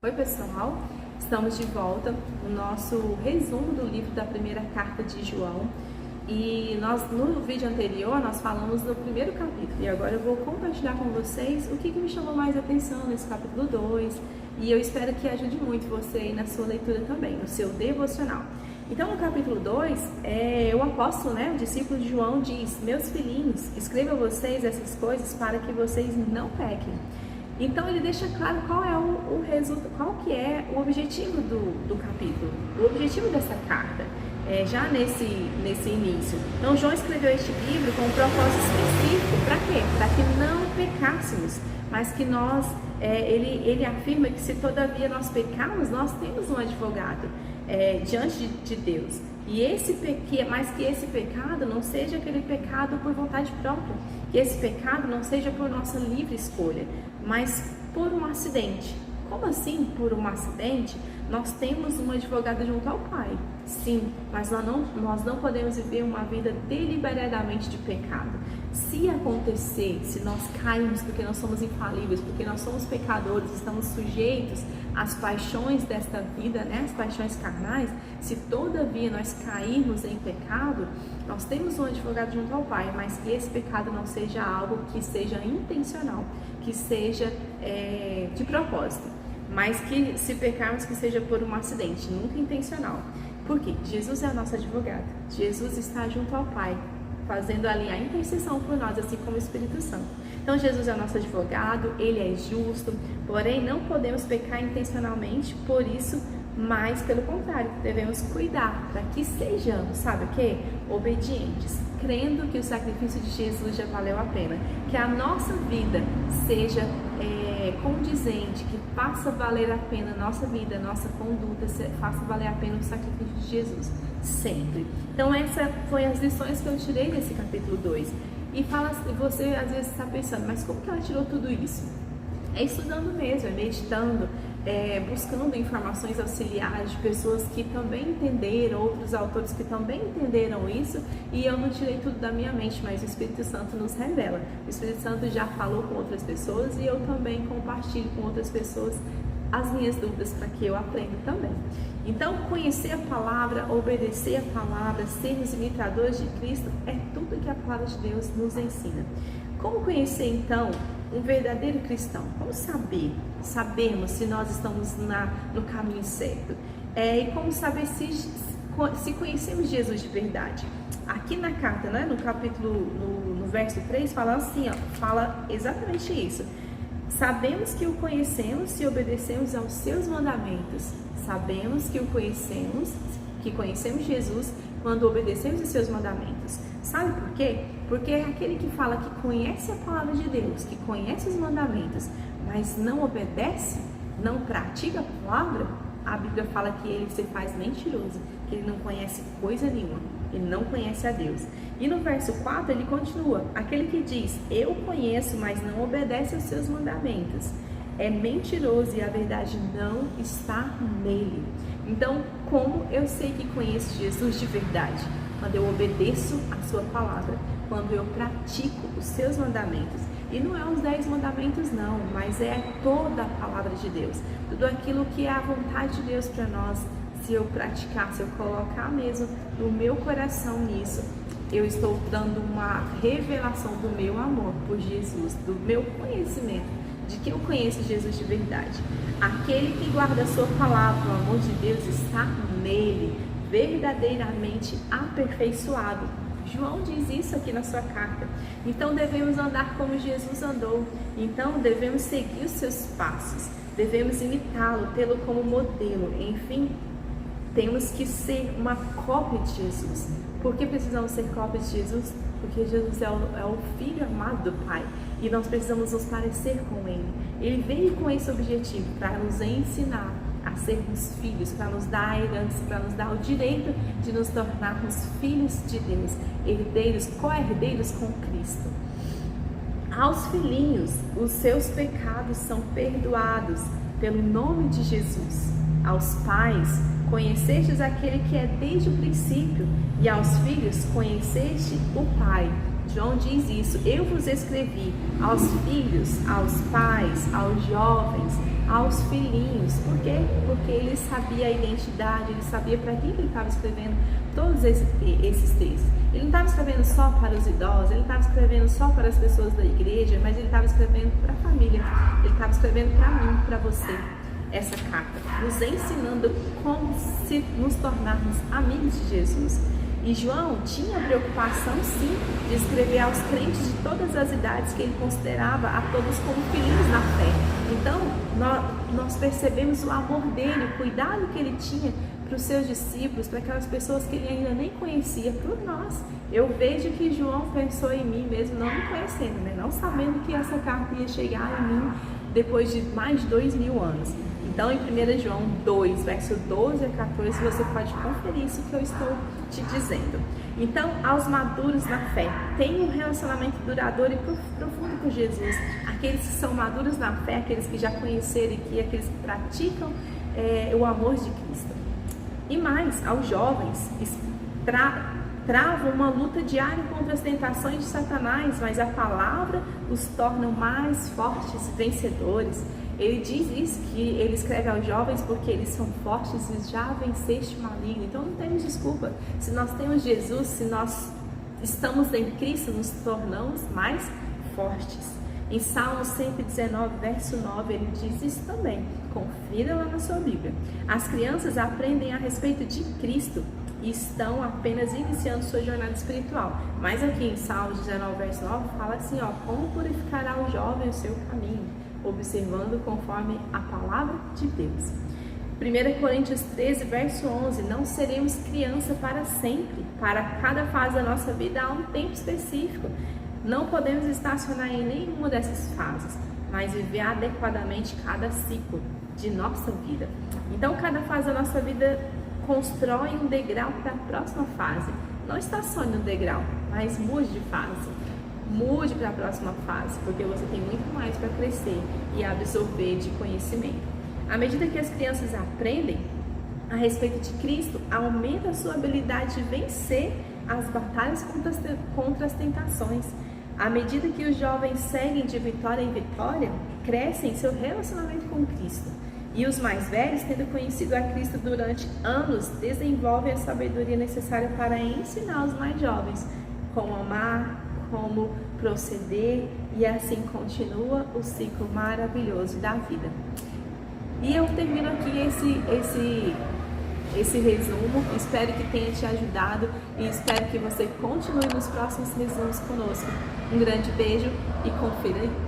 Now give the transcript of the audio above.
Oi pessoal, estamos de volta no nosso resumo do livro da primeira carta de João e no vídeo anterior nós falamos do primeiro capítulo e agora eu vou compartilhar com vocês o que me chamou mais atenção nesse capítulo 2 e eu espero que ajude muito você aí na sua leitura também, no seu devocional. Então no capítulo 2, o apóstolo, o discípulo de João diz: meus filhinhos, escrevo a vocês essas coisas para que vocês não pequem. Então ele deixa claro qual é o resultado, qual que é o objetivo do capítulo, o objetivo dessa carta, já nesse início. Então João escreveu este livro com um propósito específico, para quê? Para que não pecássemos, mas que nós, ele afirma que se todavia nós pecarmos, nós temos um advogado diante de Deus. Mas que esse pecado não seja aquele pecado por vontade própria, que esse pecado não seja por nossa livre escolha, mas por um acidente. Como assim por um acidente? Nós temos um advogado junto ao Pai, sim, mas nós não podemos viver uma vida deliberadamente de pecado. Se acontecer, se nós cairmos porque nós somos infalíveis, porque nós somos pecadores, estamos sujeitos às paixões desta vida, as paixões carnais, se todavia nós cairmos em pecado, nós temos um advogado junto ao Pai, mas que esse pecado não seja algo que seja intencional, que seja de propósito, mas que se pecarmos que seja por um acidente, nunca intencional. Por quê? Jesus é o nosso advogado, Jesus está junto ao Pai, fazendo ali a intercessão por nós, assim como o Espírito Santo. Então Jesus é o nosso advogado, Ele é justo, porém não podemos pecar intencionalmente, por isso, mas pelo contrário, devemos cuidar para que sejamos, sabe o quê? Obedientes, crendo que o sacrifício de Jesus já valeu a pena, que a nossa vida seja condizente, que faça valer a pena a nossa vida, a nossa conduta, faça valer a pena o sacrifício de Jesus, sempre. Então essas foram as lições que eu tirei desse capítulo 2. E você às vezes está pensando, mas como que ela tirou tudo isso? É estudando mesmo, meditando, buscando informações auxiliares de pessoas que também entenderam, outros autores que também entenderam isso, e eu não tirei tudo da minha mente, mas o Espírito Santo nos revela. O Espírito Santo já falou com outras pessoas e eu também compartilho com outras pessoas as minhas dúvidas para que eu aprenda também. Então, conhecer a palavra, obedecer a palavra, sermos imitadores de Cristo é tudo que a palavra de Deus nos ensina. Como conhecer então um verdadeiro cristão? Como sabermos se nós estamos no caminho certo? E como saber se conhecemos Jesus de verdade? Aqui na carta, no capítulo, no verso 3, fala assim, fala exatamente isso. Sabemos que o conhecemos se obedecemos aos seus mandamentos. Sabemos que conhecemos Jesus quando obedecemos os seus mandamentos. Sabe por quê? Porque é aquele que fala que conhece a palavra de Deus, que conhece os mandamentos, mas não obedece, não pratica a palavra, a Bíblia fala que ele se faz mentiroso, que ele não conhece coisa nenhuma, ele não conhece a Deus. E no verso 4 ele continua: aquele que diz, eu conheço, mas não obedece aos seus mandamentos, é mentiroso e a verdade não está nele. Então, como eu sei que conheço Jesus de verdade? Quando eu obedeço a sua palavra, quando eu pratico os seus mandamentos. E não é os 10 mandamentos não, mas é toda a palavra de Deus. Tudo aquilo que é a vontade de Deus para nós, se eu praticar, se eu colocar mesmo no meu coração nisso, eu estou dando uma revelação do meu amor por Jesus, do meu conhecimento, de que eu conheço Jesus de verdade. Aquele que guarda a sua palavra, o amor de Deus está nele, verdadeiramente aperfeiçoado. João diz isso aqui na sua carta. Então devemos andar como Jesus andou. Então devemos seguir os seus passos, devemos imitá-lo, tê-lo como modelo. Enfim, temos que ser uma cópia de Jesus. Por que precisamos ser cópias de Jesus? Porque Jesus é o Filho amado do Pai e nós precisamos nos parecer com Ele. Ele veio com esse objetivo, para nos ensinar a sermos filhos, para nos dar a herança, para nos dar o direito de nos tornarmos filhos de Deus, herdeiros, co-herdeiros com Cristo. Aos filhinhos, os seus pecados são perdoados pelo nome de Jesus. Aos pais, conhecestes aquele que é desde o princípio, e aos filhos conheceste o Pai. João diz isso: eu vos escrevi aos filhos, aos pais, aos jovens, aos filhinhos. Por quê? Porque ele sabia a identidade, ele sabia para quem ele estava escrevendo todos esses textos. Ele não estava escrevendo só para os idosos, ele não estava escrevendo só para as pessoas da igreja, mas ele estava escrevendo para a família, ele estava escrevendo para mim, para você, essa carta, nos ensinando como se nos tornarmos amigos de Jesus. E João tinha a preocupação, sim, de escrever aos crentes de todas as idades que ele considerava a todos como filhos na fé. Então, nós percebemos o amor dele, o cuidado que ele tinha para os seus discípulos, para aquelas pessoas que ele ainda nem conhecia, por nós. Eu vejo que João pensou em mim mesmo, não me conhecendo, né? Não sabendo que essa carta ia chegar em mim depois de mais de 2000 anos. Então, em 1 João 2, verso 12 a 14, você pode conferir isso que eu estou te dizendo. Então, aos maduros na fé, tenham um relacionamento duradouro e profundo com Jesus. Aqueles que são maduros na fé, aqueles que já conheceram e aqueles que praticam o amor de Cristo. E mais, aos jovens, travam uma luta diária contra as tentações de Satanás, mas a palavra os torna mais fortes e vencedores. Ele diz isso, que ele escreve aos jovens porque eles são fortes e já venceste o maligno. Então não temos desculpa. Se nós temos Jesus, se nós estamos em Cristo, nos tornamos mais fortes. Em Salmo 119, verso 9, ele diz isso também. Confira lá na sua Bíblia. As crianças aprendem a respeito de Cristo e estão apenas iniciando sua jornada espiritual. Mas aqui em Salmo 19, verso 9, fala assim, ó, como purificará o jovem o seu caminho, observando conforme a palavra de Deus. 1 Coríntios 13, verso 11, não seremos criança para sempre. Para cada fase da nossa vida há um tempo específico. Não podemos estacionar em nenhuma dessas fases, mas viver adequadamente cada ciclo de nossa vida. Então, cada fase da nossa vida constrói um degrau para a próxima fase. Não estacione no degrau, mas mude de fase. Mude para a próxima fase, porque você tem muito mais para crescer e absorver de conhecimento. À medida que as crianças aprendem a respeito de Cristo, aumenta a sua habilidade de vencer as batalhas contra as tentações. À medida que os jovens seguem de vitória em vitória, crescem seu relacionamento com Cristo. E os mais velhos, tendo conhecido a Cristo durante anos, desenvolvem a sabedoria necessária para ensinar os mais jovens como amar, como proceder, e assim continua o ciclo maravilhoso da vida. E eu termino aqui esse resumo. Espero que tenha te ajudado e espero que você continue nos próximos resumos conosco. Um grande beijo e confira aí.